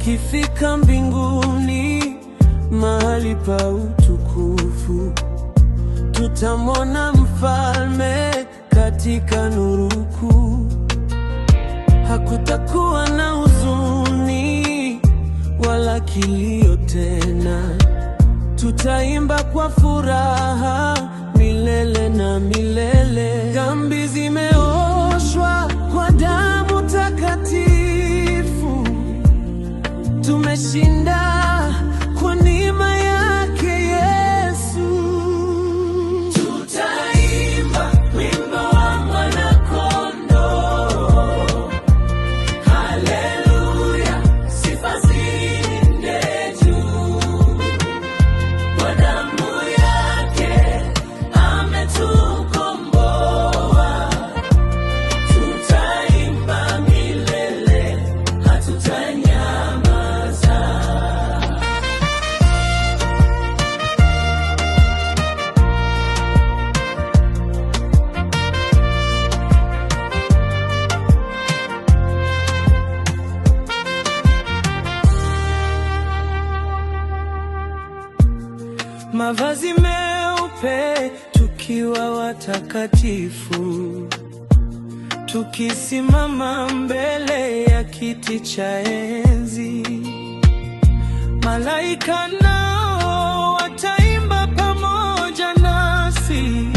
Tukifika mbinguni, mahali pa utukufu, tutamwona mfalme katika nuru kuu. Hakutakuwa na huzuni wala kilio tena, tutaimba kwa furaha milele na milele. Dhambi zimeoshwa kwa damu takatifu, tumeshinda kwa neema yake Yesu. Tutaimba wimbo wa Mwana-Kondoo, haleluya, sifa ziende juu. Kwa damu yake ametukomboa, tutaimba milele, hatutanyamaza. Mavazi meupe tukiwa watakatifu, tukisimama mbele ya kiti cha enzi. Malaika nao wataimba pamoja nasi,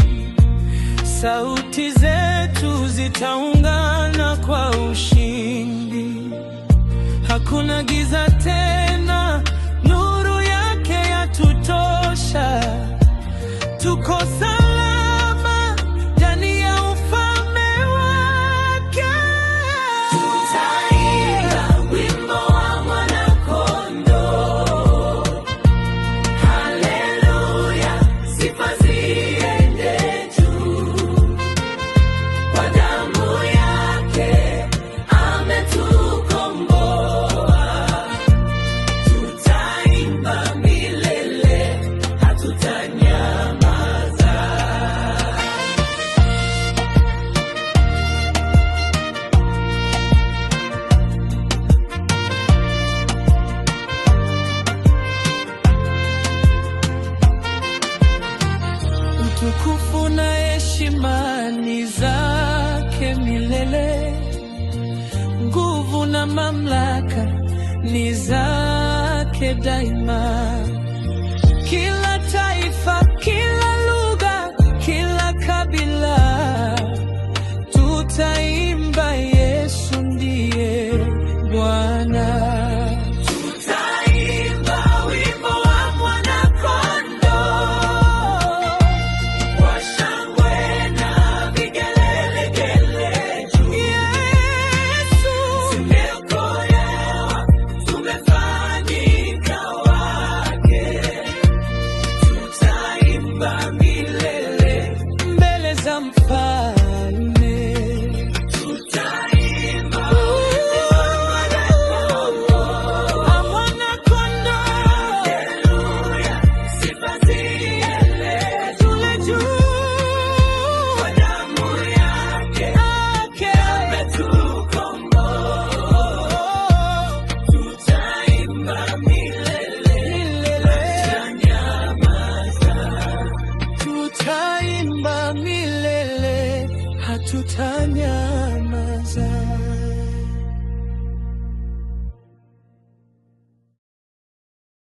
sauti zetu zitaungana kwa ushindi. Hakuna giza tena, nuru yake yatutosha. Tuko salama ndani ya ufalme wake. Tutaimba wimbo wa Mwana-Kondoo, haleluya, sifa ziende juu. Kwa damu yake ametukomboa, tutaimba milele, hatutanyamaza. Utukufu na heshima ni zake milele, nguvu na mamlaka ni zake daima. Kila taifa, kila lugha, kila kabila, tutaimba Yesu ndiye Bwana. Tutaimba wimbo wa Mwana-Kondoo, kwa shangwe na vigelegele juu. Yesu tumeokolewa, tumefanyika wake. Tutaimba milele mbele za mfalme. Tutaimba wimbo wa Mwana-Kondoo, haleluya, sifa ziende juu. Kwa damu yake ametukomboa, tutaimba milele, hatutanyamaza. Tutaimba milele, hatutanyamaza.